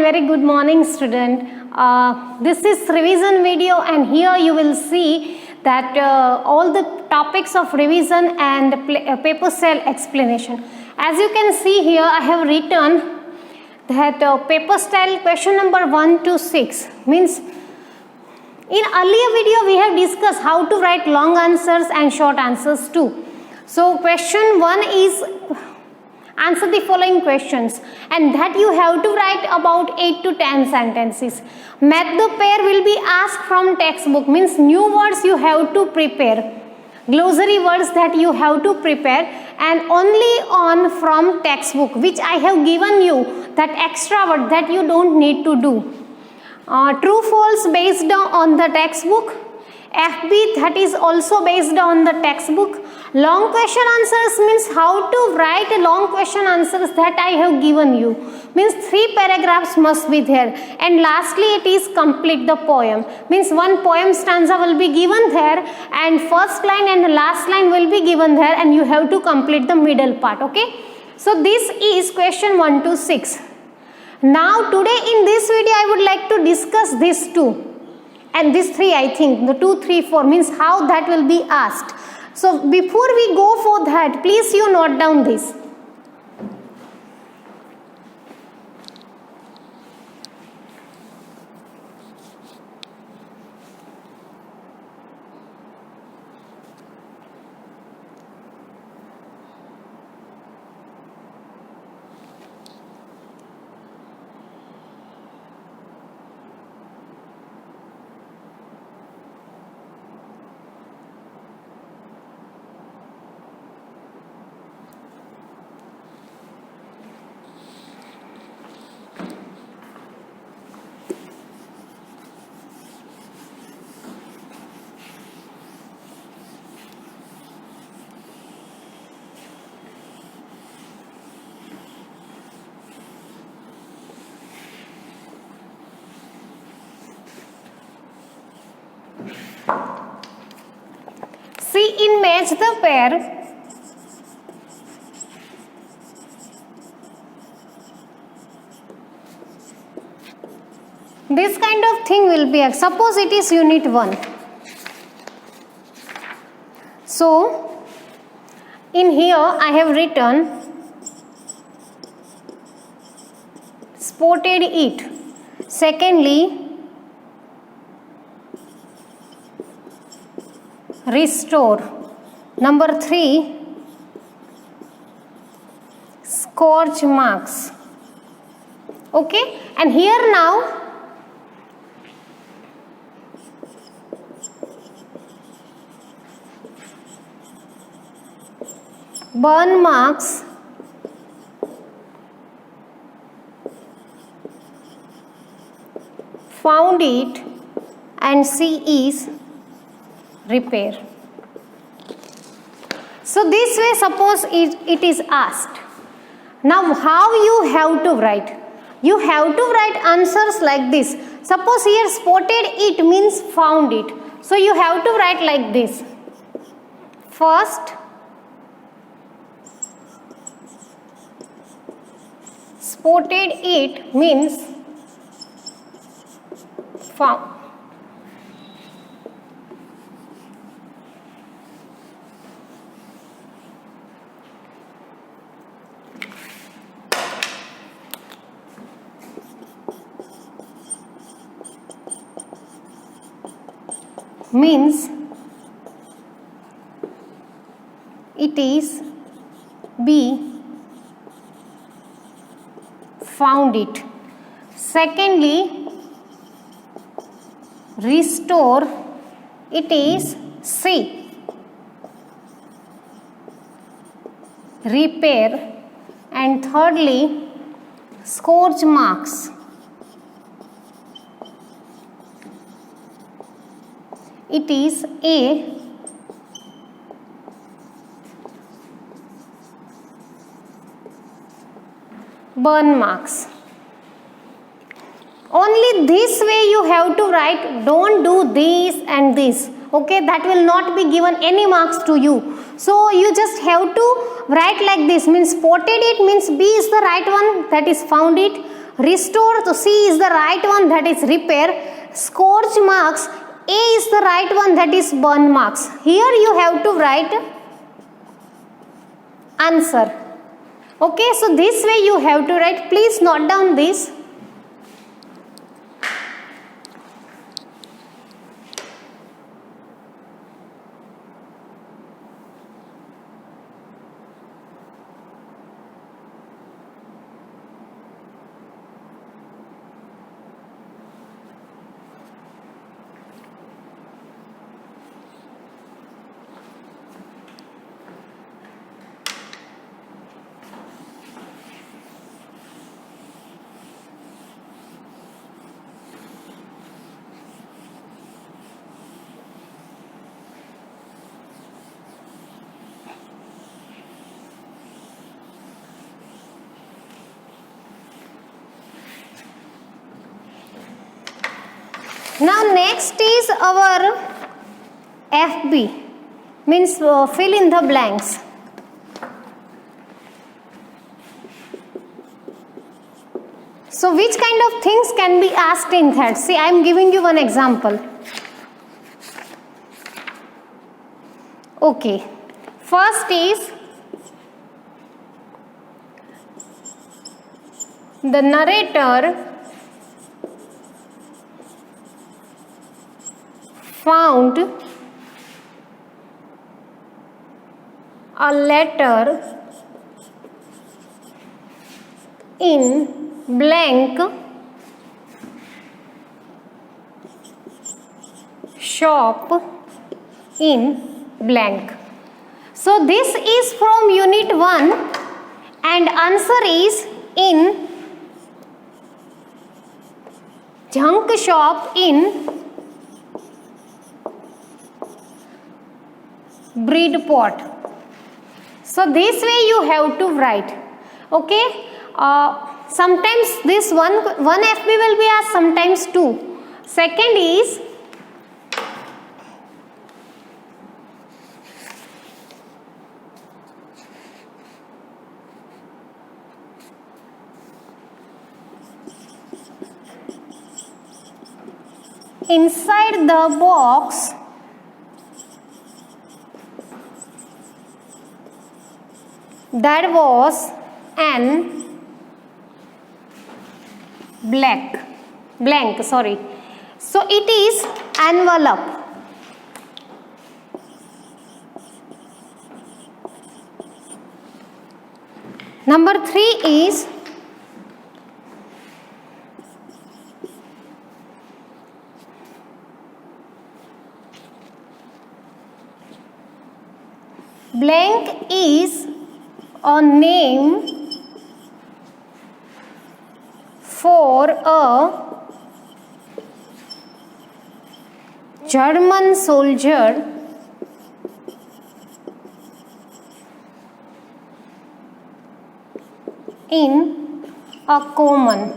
very good morning, student. This is revision video, and here you will see that all the topics of revision and paper style explanation. As you can see here, I have written that paper style question number 1 to 6 means in earlier video we have discussed how to write long answers and short answers too. So question 1 is answer the following questions, and that you have to write about 8 to 10 sentences. Match the pair will be asked from textbook, means new words you have to prepare, glossary words that you have to prepare, and only on from textbook, which I have given you that extra word that you don't need to do. True false based on the textbook, FB that is also based on the textbook. Long question answers means how to write a long question answers that I have given you, means 3 paragraphs must be there, and lastly it is complete the poem, means one poem stanza will be given there and first line and the last line will be given there, and you have to complete the middle part. Okay, so this is question 1 to 6. Now today in this video I would like to discuss these two and these 3, I think the 2, 3, 4 means how that will be asked. So before we go for that, please you note down this. See, in match the pair, this kind of thing will be, suppose it is unit 1. So, in here I have written spotted it. Secondly, restore. Number 3, scorch marks. Okay, and here now burn marks, found it, and C is repair. So this way suppose it is asked. Now how you have to write? You have to write answers like this. Suppose here spotted it means found it. So you have to write like this. First, spotted it means found. Means it is B, found it. Secondly, restore, it is C, repair. And thirdly, scorch marks, it is A, burn marks. Only this way you have to write, don't do this and this. Okay, that will not be given any marks to you. So you just have to write like this, means spotted it means B is the right one, that is found it. Restore, so C is the right one, that is repair. Scorch marks, A is the right one, that is burn marks. Here you have to write answer. Okay, so this way you have to write. Please note down this. Now next is our FB, means fill in the blanks. So which kind of things can be asked in that? See, I am giving you one example. Okay, first is the narrator found a letter in blank shop in blank. So this is from unit 1 and answer is in junk shop in Bridport. So this way you have to write. Okay. Sometimes this one FB will be asked, sometimes 2. Second is inside the box that was an blank, sorry. So it is envelope. Number 3 is blank is a name for a German soldier in a common.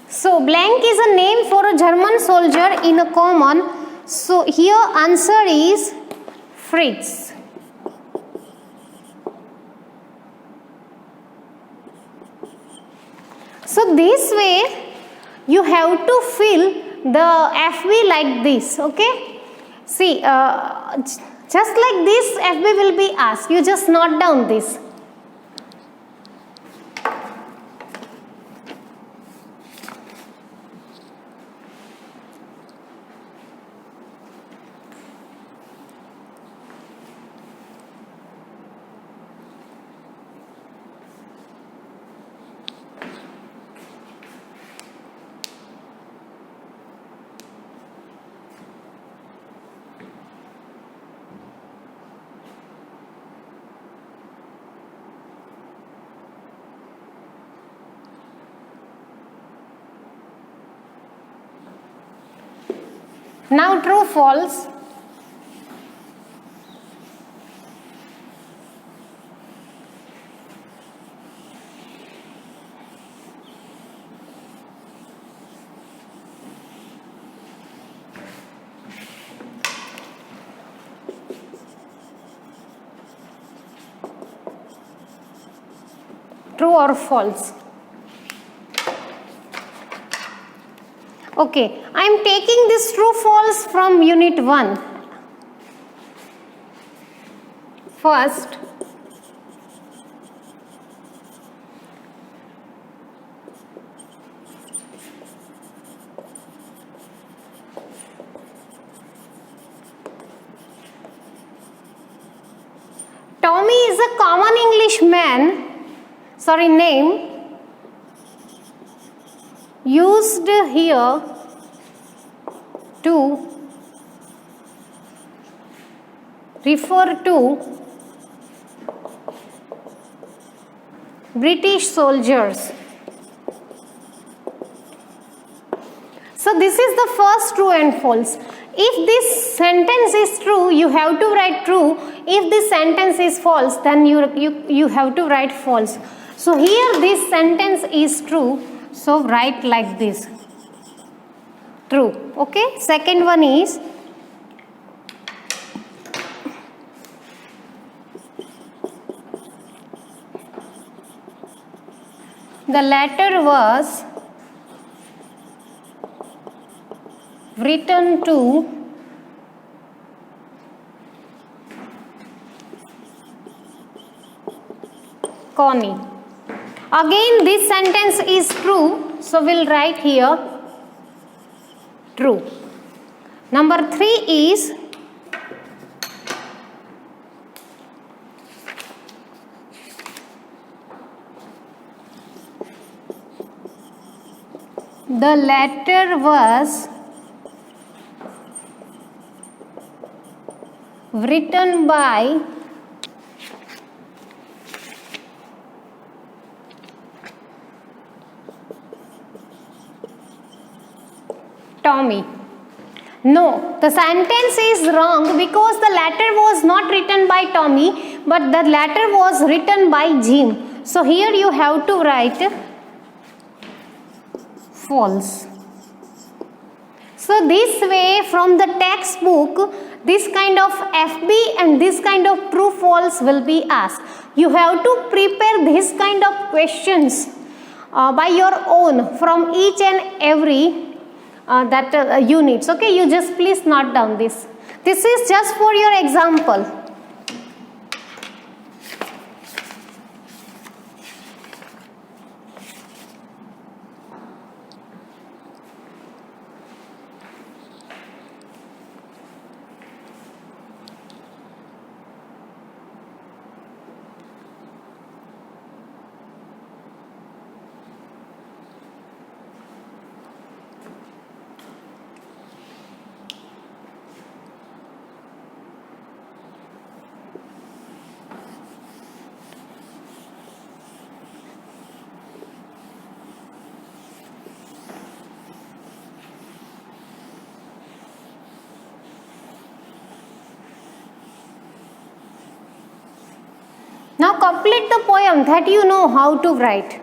So blank is a name for a German soldier in a common. So here answer is Fritz. So this way you have to fill the FB like this. Okay. See, just like this FB will be asked. You just note down this. Now true, false. True or false? Okay, I am taking this true false from unit 1. First, Tommy is a common English name used here to refer to British soldiers. So this is the first true and false. If this sentence is true, you have to write true. If this sentence is false, then you have to write false. So here this sentence is true. So write like this. True. Okay. Second one is the letter was written to Connie. Again this sentence is true, so we'll write here true. Number 3 is the letter was written by Tommy. No, the sentence is wrong because the letter was not written by Tommy, but the letter was written by Jim. So here you have to write false. So this way from the textbook, this kind of FB and this kind of true false will be asked. You have to prepare this kind of questions by your own from each and every units. Okay, you just please note down this. This is just for your example. Now complete the poem that you know how to write.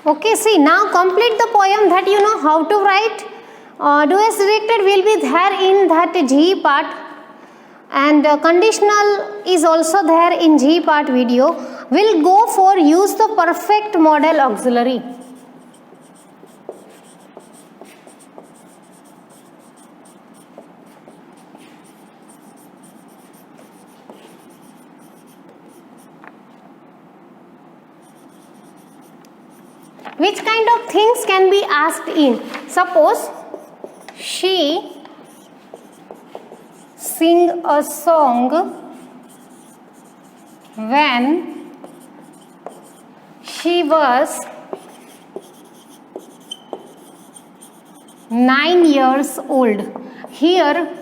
Okay, see, now complete the poem that you know how to write. Do as directed will be there in that G part, and conditional is also there in G part video. We'll go for use the perfect model auxiliary. Which kind of things can be asked in? Suppose she sing a song when she was 9 years old. Here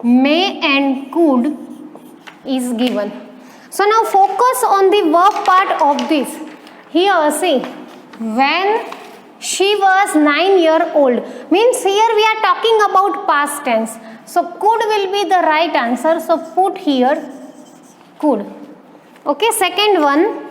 may and could is given. So now focus on the verb part of this. Here see, when she was 9 years old, means here we are talking about past tense. So could will be the right answer. So put here could. Okay, second one.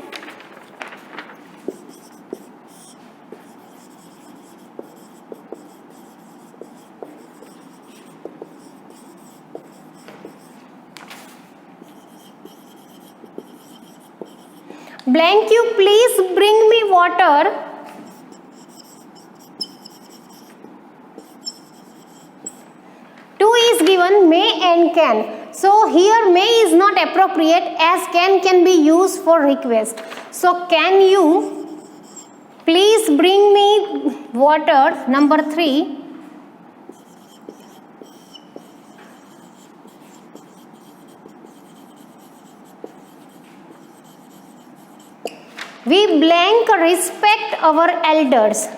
blank you please bring me water. Two is given may and can. So here may is not appropriate as can be used for request. So can you please bring me water, number 3. We blank respect our elders.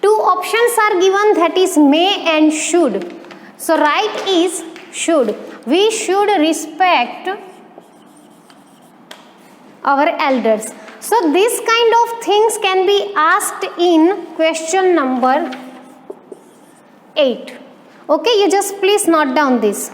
Two options are given, that is may and should. So right is should. We should respect our elders. So this kind of things can be asked in question number 8. Okay, you just please note down this.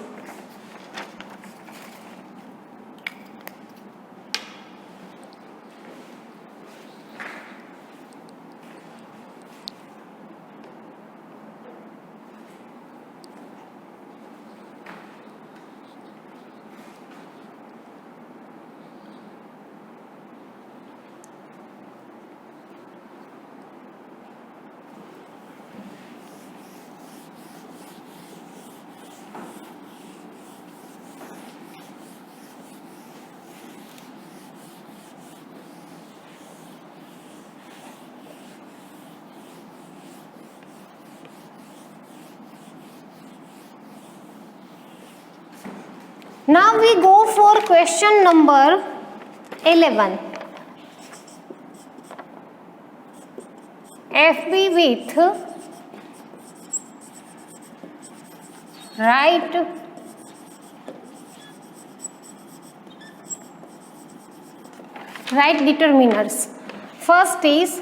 Now we go for question number 11. FB with right determiners. First is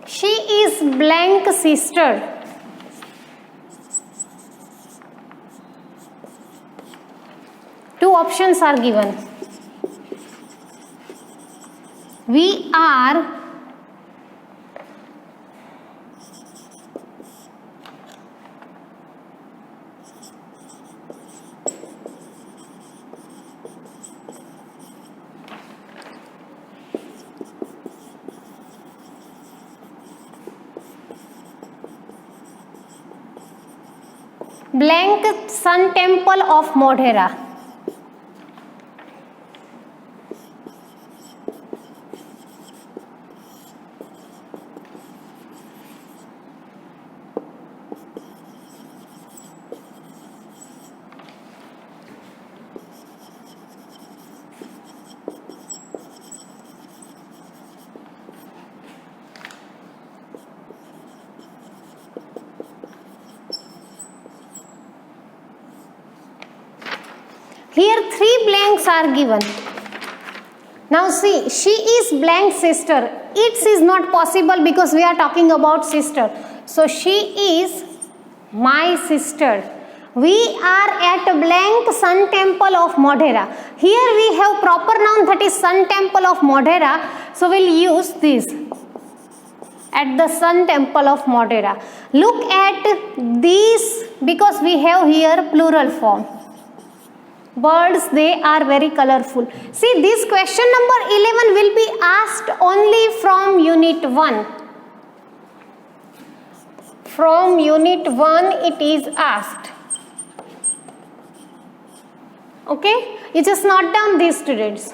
she is blank sister. Two options are given. We are blank Sun Temple of Modhera. Here 3 blanks are given. Now see, she is blank sister. It is not possible because we are talking about sister. So she is my sister. We are at blank Sun Temple of Modhera. Here we have proper noun, that is Sun Temple of Modhera. So we will use this. At the Sun Temple of Modhera. Look at these because we have here plural form. Birds, they are very colorful. See, this question number 11 will be asked only from unit 1. From unit 1 it is asked. Okay, you just note down these, students.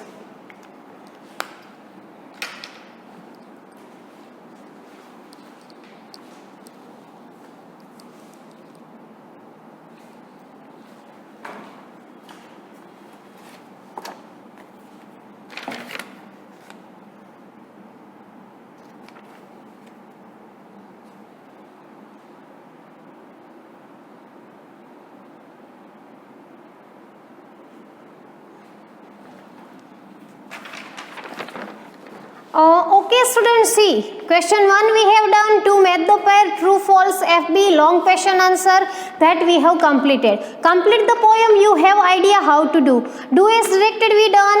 Okay, students, see, question 1 we have done, to make the pair true false FB long question answer, that we have completed. Complete the poem them you have idea how to do. Do as directed we done,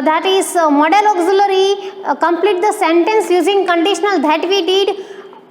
that is model auxiliary, complete the sentence using conditional, that we did.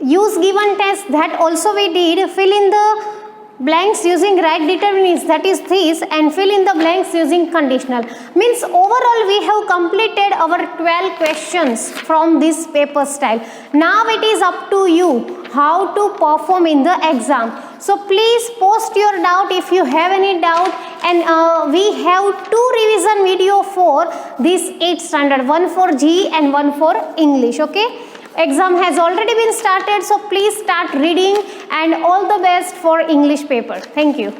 Use given tense, that also we did. Fill in the blanks using right determinants, that is this, and fill in the blanks using conditional. Means overall we have completed our 12 questions from this paper style. Now it is up to you how to perform in the exam. So please post your doubt if you have any doubt, and we have 2 revision video for this 8th standard, one for GE and one for English. Okay, exam has already been started, so please start reading, and all the best for English paper. Thank you.